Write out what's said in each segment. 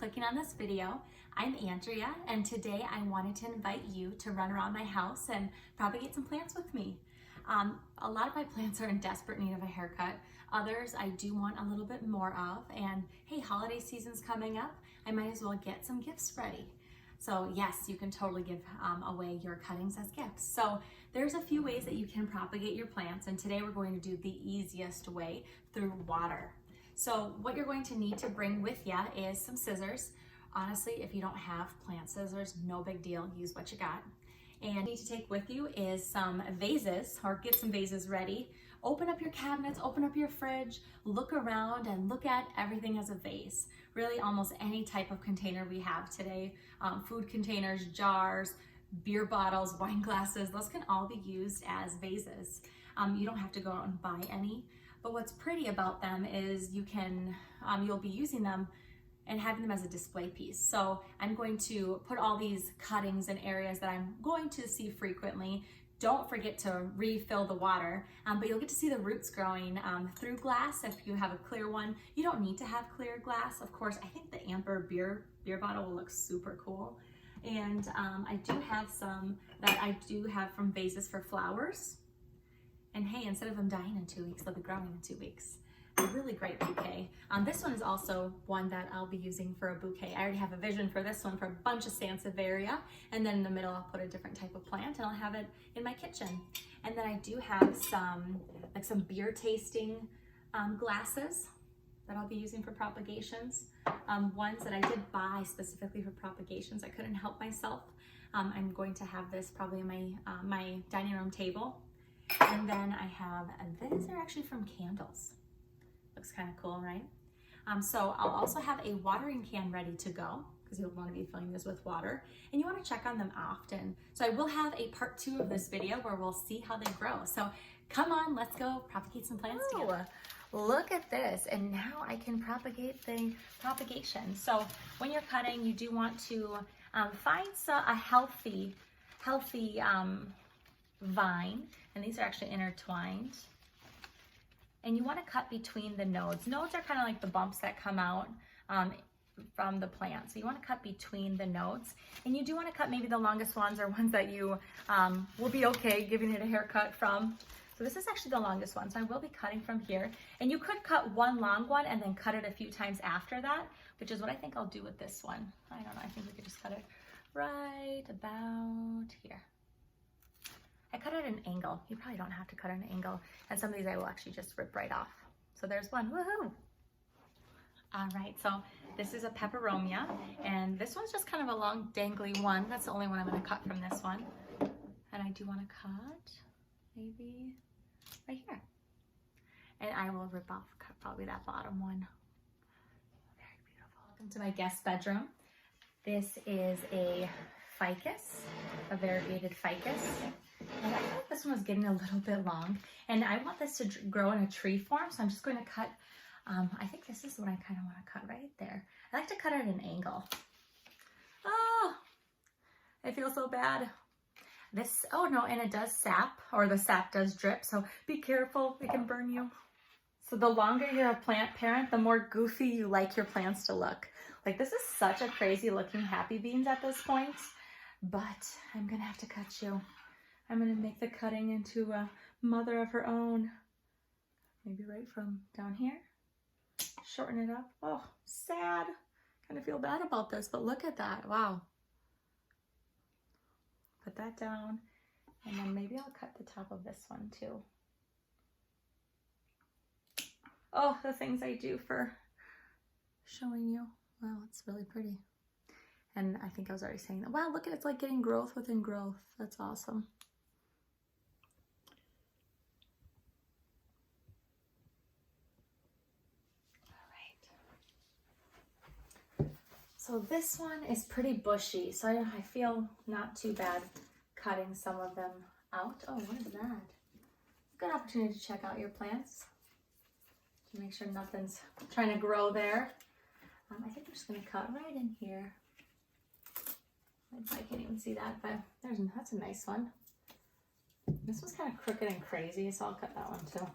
clicking on this video. I'm Andrea, and today I wanted to invite you to run around my house and propagate some plants with me. A lot of my plants are in desperate need of a haircut. Others I do want a little bit more of, and hey, holiday season's coming up. I might as well get some gifts ready. So yes, you can totally give away your cuttings as gifts. So there's a few ways that you can propagate your plants, and today we're going to do the easiest way, through water. So what you're going to need to bring with you is some scissors. Honestly, if you don't have plant scissors, no big deal, use what you got. And you need to take with you is some vases, or get some vases ready. Open up your cabinets, open up your fridge, look around and look at everything as a vase. Really almost any type of container we have today, food containers, jars, beer bottles, wine glasses, those can all be used as vases. You don't have to go out and buy any, but what's pretty about them is you can, you'll be using them and having them as a display piece. So I'm going to put all these cuttings in areas that I'm going to see frequently. Don't forget to refill the water, but you'll get to see the roots growing through glass if you have a clear one. You don't need to have clear glass. Of course, I think the amber beer bottle will look super cool. And I do have some that I do have from vases for flowers. And hey, instead of them dying in 2 weeks, they'll be growing in 2 weeks. A really great bouquet. This one is also one that I'll be using for a bouquet. I already have a vision for this one for a bunch of sansevieria, and then in the middle I'll put a different type of plant and I'll have it in my kitchen. And then I do have some beer tasting glasses that I'll be using for propagations. Ones that I did buy specifically for propagations. I couldn't help myself. I'm going to have this probably in my dining room table. And then I have, these are actually from candles. Looks kind of cool, right? So I'll also have a watering can ready to go, because you'll want to be filling this with water, and you want to check on them often. So I will have a part 2 of this video where we'll see how they grow. So come on, let's go propagate some plants together. Look at this, and now I can propagate the propagation. So when you're cutting, you do want to find a healthy vine, and these are actually intertwined. And you want to cut between the nodes. Nodes are kind of like the bumps that come out from the plant. So you want to cut between the nodes. And you do want to cut maybe the longest ones, or ones that you will be okay giving it a haircut from. So this is actually the longest one. So I will be cutting from here. And you could cut one long one and then cut it a few times after that, which is what I think I'll do with this one. I don't know, I think we could just cut it right about here. I cut it at an angle. You probably don't have to cut at an angle. And some of these I will actually just rip right off. So there's one, woohoo! All right, so this is a peperomia, and this one's just kind of a long dangly one. That's the only one I'm gonna cut from this one. And I do wanna cut maybe right here. And I will cut probably that bottom one. Very beautiful. Welcome to my guest bedroom. This is a ficus, a variegated ficus. And I thought this one was getting a little bit long, and I want this to grow in a tree form, so I'm just going to cut, I think this is what I kind of want to cut right there. I like to cut it at an angle. Oh, I feel so bad. This, oh no, and it does sap, or the sap does drip, so be careful, it can burn you. So the longer you're a plant parent, the more goofy you like your plants to look. Like, this is such a crazy looking happy beans at this point, but I'm gonna have to cut you. I'm gonna make the cutting into a mother of her own. Maybe right from down here. Shorten it up. Oh, sad. Kind of feel bad about this, but look at that. Wow. Put that down. And then maybe I'll cut the top of this one too. Oh, the things I do for showing you. Wow, it's really pretty. And I think I was already saying that. Wow, look at it. It's like getting growth within growth. That's awesome. So this one is pretty bushy, so I feel not too bad cutting some of them out. Oh, what is that? Good opportunity to check out your plants to make sure nothing's trying to grow there. I think I'm just going to cut right in here. I can't even see that, but that's a nice one. This one's kind of crooked and crazy, so I'll cut that one too.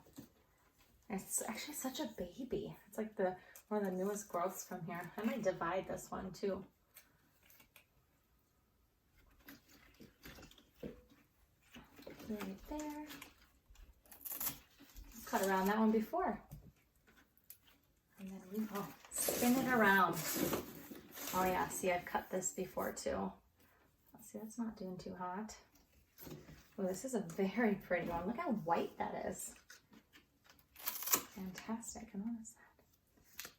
It's actually such a baby. It's like the One of the newest growths from here. I might divide this one too. Right there. Cut around that one before. And then we will spin it around. Oh yeah, see, I've cut this before too. See, that's not doing too hot. Oh, this is a very pretty one. Look how white that is. Fantastic. And what is that?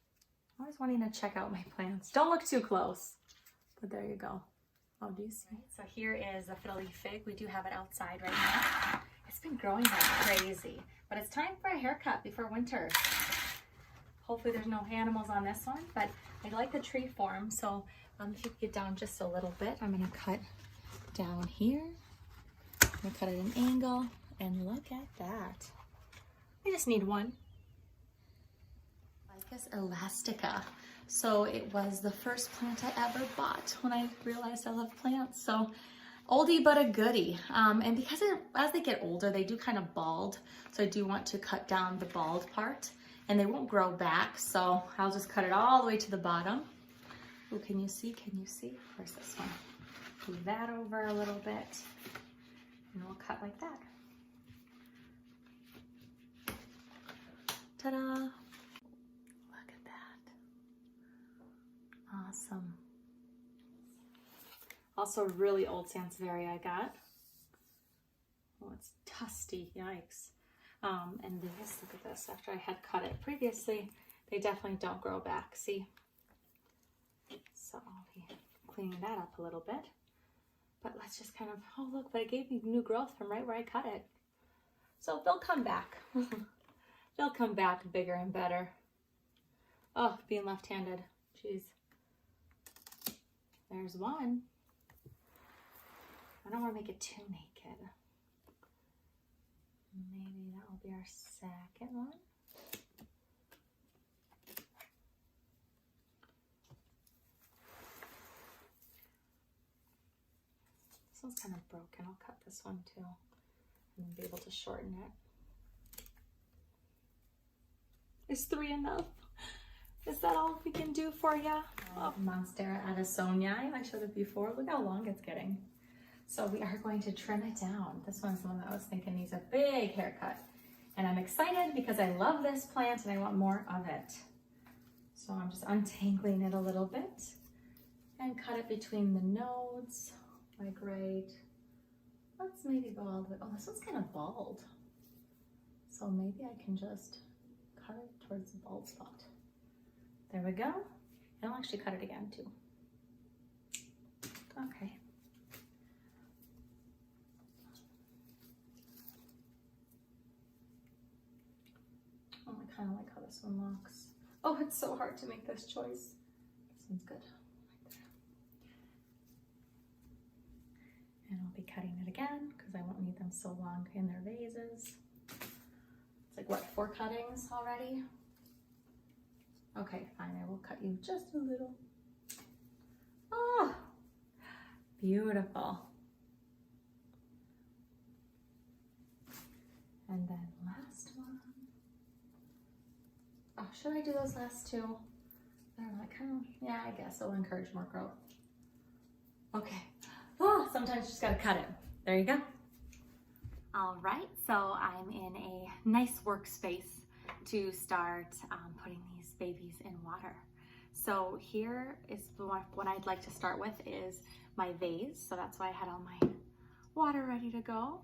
I'm always wanting to check out my plants. Don't look too close. But there you go. Oh, do you see? So here is a fiddle leaf fig. We do have it outside right now. It's been growing like crazy. But it's time for a haircut before winter. Hopefully there's no animals on this one. But I like the tree form. So if you get down just a little bit, I'm going to cut down here. I'm going to cut at an angle. And look at that. I just need one. Ficus elastica. So it was the first plant I ever bought when I realized I love plants. So oldie but a goodie. And because as they get older, they do kind of bald. So I do want to cut down the bald part and they won't grow back. So I'll just cut it all the way to the bottom. Oh, can you see? Can you see? Where's this one? Move that over a little bit and we'll cut like that. Ta-da! Awesome. Also really old Sansevieria I got. Oh, it's tusty, yikes. And this, look at this, after I had cut it previously, they definitely don't grow back, see? So I'll be cleaning that up a little bit. But let's just kind of, oh look, but it gave me new growth from right where I cut it. So they'll come back. They'll come back bigger and better. Oh, being left-handed, jeez. There's one. I don't want to make it too naked. Maybe that will be our second one. This one's kind of broken. I'll cut this one too and then be able to shorten it. Is 3 enough? Is that all we can do for you? Oh, Monstera Addisonii. I showed it before. Look how long it's getting. So we are going to trim it down. This one's the one that I was thinking needs a big haircut. And I'm excited because I love this plant and I want more of it. So I'm just untangling it a little bit and cut it between the nodes, like right. Let's maybe go all the way. Oh, this one's kind of bald. So maybe I can just cut it towards the bald spot. There we go. And I'll actually cut it again too. Okay. Oh, I kind of like how this one looks. Oh, it's so hard to make this choice. This one's good. Right there. And I'll be cutting it again because I won't need them so long in their vases. It's like, what, 4 cuttings already? Okay, fine, I will cut you just a little. Oh, beautiful. And then last one. Oh, should I do those last 2? I don't know, I kind of, yeah, I guess it'll encourage more growth. Okay. Oh, sometimes you just gotta cut it. There you go. All right, so I'm in a nice workspace to start putting these babies in water. So here is what I'd like to start with is my vase. So that's why I had all my water ready to go.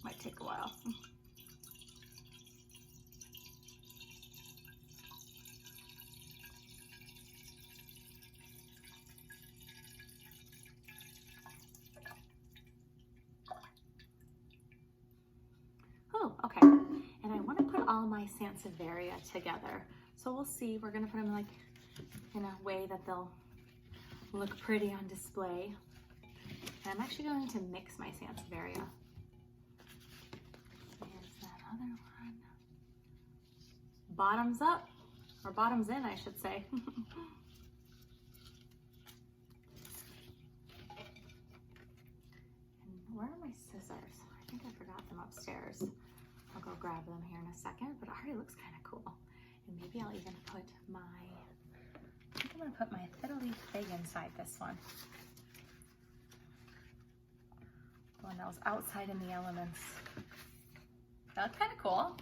Might take a while. Oh, okay. And I want to put all my Sansevieria together. So we'll see. We're going to put them like in a way that they'll look pretty on display. And I'm actually going to mix my Sansevieria. Here's that other one. Bottoms up, or bottoms in, I should say. And where are my scissors? think I forgot them upstairs. I'll go grab them here in a second, but it already looks kind of cool. And maybe I'll even put my, I think I'm gonna put my fiddle leaf fig inside this one. The one that was outside in the elements. That's kind of cool.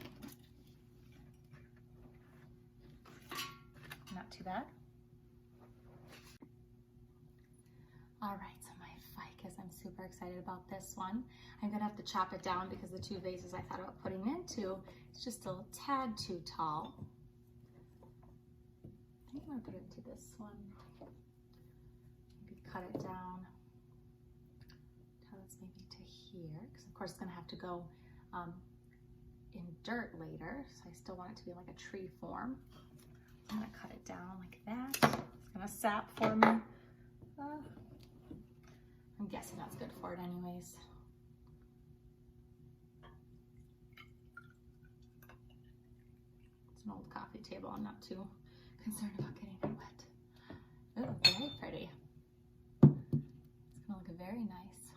Not too bad. All right, so my ficus, I'm super excited about this one. I'm gonna have to chop it down because the two vases I thought about putting into, it's just a tad too tall. I think I'm gonna put it into this one. Maybe cut it down till it's maybe to here, because of course it's gonna have to go in dirt later, so I still want it to be like a tree form. I'm gonna cut it down like that. It's gonna sap for me. I'm guessing that's good for it anyways. It's an old coffee table. I'm not too concerned about getting it wet. Oh, very pretty. It's gonna look very nice.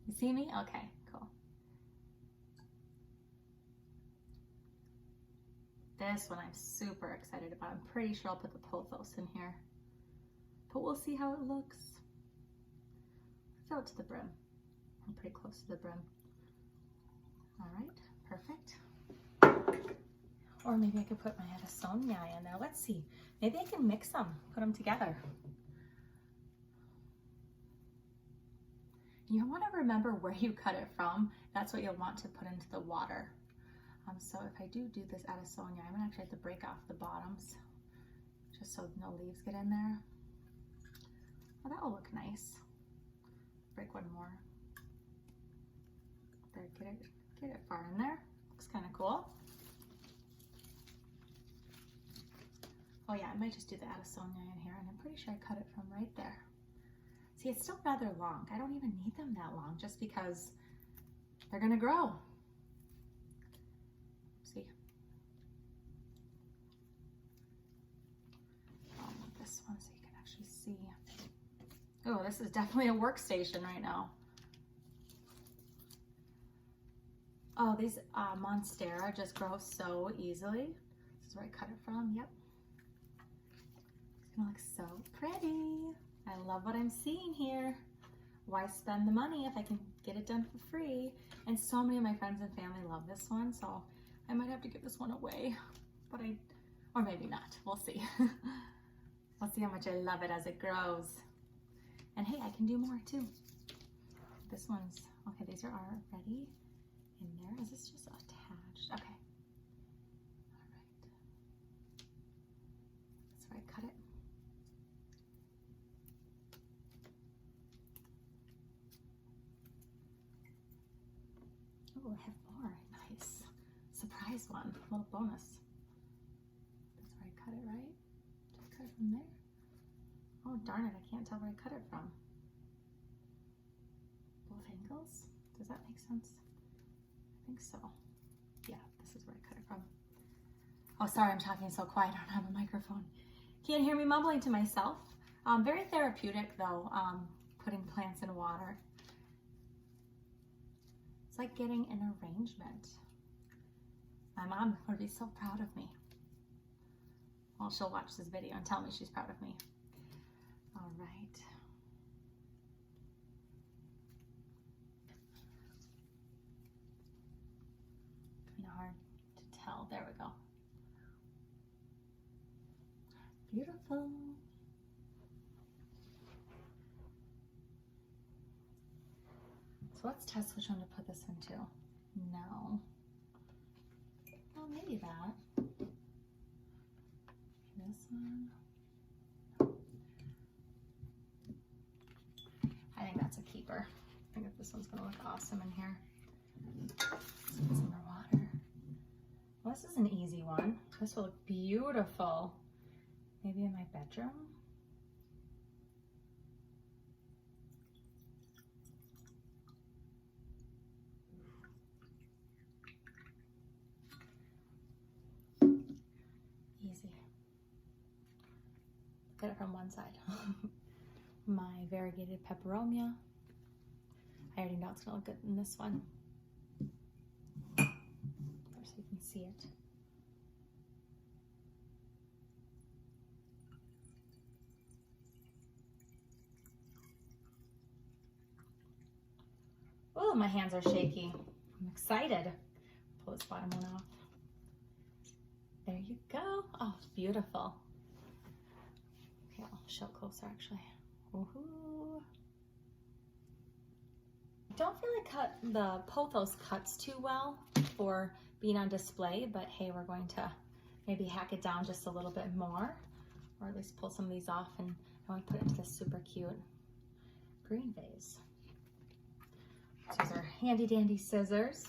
You see me? Okay, cool. This one I'm super excited about. I'm pretty sure I'll put the pothos in here, but we'll see how it looks. Fill it to the brim. I'm pretty close to the brim. All right, perfect. Or maybe I could put my Addisonii in there. Let's see. Maybe I can mix them, put them together. You want to remember where you cut it from. That's what you'll want to put into the water. So if I do this Addisonii, I'm gonna actually have to break off the bottoms just so no leaves get in there. Oh, that'll look nice. Break one more. There, get it far in there. Looks kind of cool. Oh yeah, I might just do the Addisonii in here, and I'm pretty sure I cut it from right there. See, it's still rather long. I don't even need them that long just because they're gonna grow. See? I'll move this one so you can actually see. Oh, this is definitely a workstation right now. Oh, these Monstera just grow so easily. This is where I cut it from, yep. It's gonna look so pretty. I love what I'm seeing here. Why spend the money if I can get it done for free? And so many of my friends and family love this one, so I might have to give this one away, but or maybe not, we'll see. We'll see how much I love it as it grows. And hey, I can do more too. This one's, okay, these are already in there. Is this just attached? Okay. All right. That's where I cut it. Oh, I have more. Nice. Surprise one. A little bonus. That's where I cut it, right? Did I cut it from there? Oh, darn it. I can't tell where I cut it from. Both angles? Does that make sense? I think so. Yeah, this is where I cut it from. Oh, sorry. I'm talking so quiet. I don't have a microphone. Can't hear me mumbling to myself. Very therapeutic, though, putting plants in water. It's like getting an arrangement. My mom would be so proud of me. Well, she'll watch this video and tell me she's proud of me. All right. Kind of hard to tell. There we go. Beautiful. So let's test which one to put this into. No. Well, maybe that. This one. I think that's a keeper. I think that this one's gonna look awesome in here. Let's get some more water. Well, this is an easy one. This will look beautiful. Maybe in my bedroom. Easy. Get it from one side. my variegated peperomia. I already know it's gonna look good in this one. So you can see it. Oh, my hands are shaky. I'm excited. Pull this bottom one off. There you go. Oh, it's beautiful. Okay, I'll show it closer actually. Woohoo. I don't feel like the pothos cuts too well for being on display, but hey, we're going to maybe hack it down just a little bit more, or at least pull some of these off, and I want to put it into this super cute green vase. These are handy dandy scissors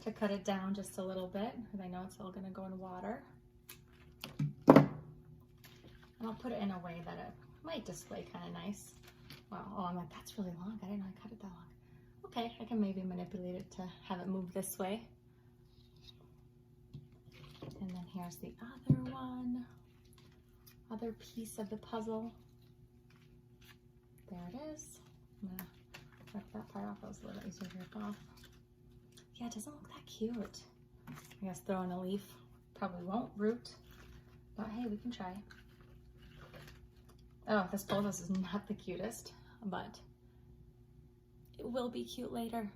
to cut it down just a little bit, because I know it's all gonna go in water. And I'll put it in a way that it might display kind of nice. Wow, oh, I'm like, that's really long. I didn't know I cut it that long. Okay, I can maybe manipulate it to have it move this way. And then here's the other one, other piece of the puzzle. There it is. I'm gonna rip that part off. That was a little easier to rip off. Yeah, it doesn't look that cute. I guess throw in a leaf probably won't root, but hey, we can try. Oh, this pothos is not the cutest, but it will be cute later.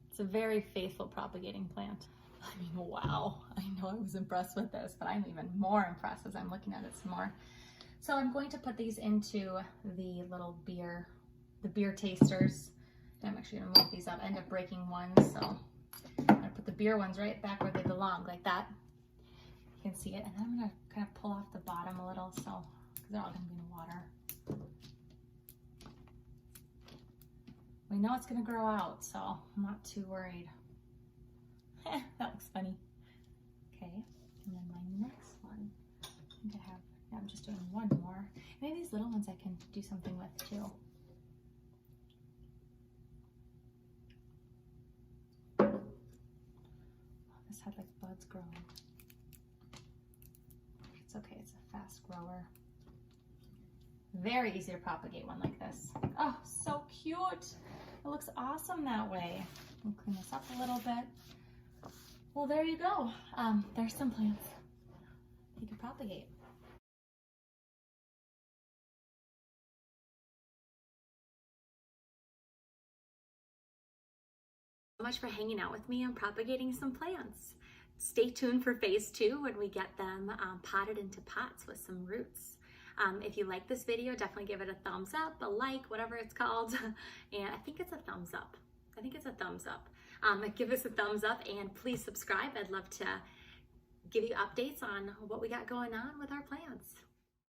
It's a very faithful propagating plant. I mean, wow. I know I was impressed with this, but I'm even more impressed as I'm looking at it some more. So I'm going to put these into the little beer tasters. And I'm actually gonna move these up. I end up breaking one, so I'm gonna put the beer ones right back where they belong, like that. You can see it, and then I'm gonna kind of pull off the bottom a little, so because they're all gonna be in water. We know it's gonna grow out, so I'm not too worried. That looks funny. Okay, and then my next one, I think I have, yeah, I'm just doing one more. Maybe these little ones I can do something with too. Oh, this had like buds growing. It's okay, it's a fast grower. Very easy to propagate one like this. Oh, so cute. It looks awesome that way. I'll clean this up a little bit. Well, there you go. There's some plants you can propagate. So much for hanging out with me and propagating some plants. Stay tuned for phase 2 when we get them potted into pots with some roots. If you like this video, definitely give it a thumbs up, a like, whatever it's called. And I think it's a thumbs up. I think it's a thumbs up. Give us a thumbs up and please subscribe. I'd love to give you updates on what we got going on with our plants.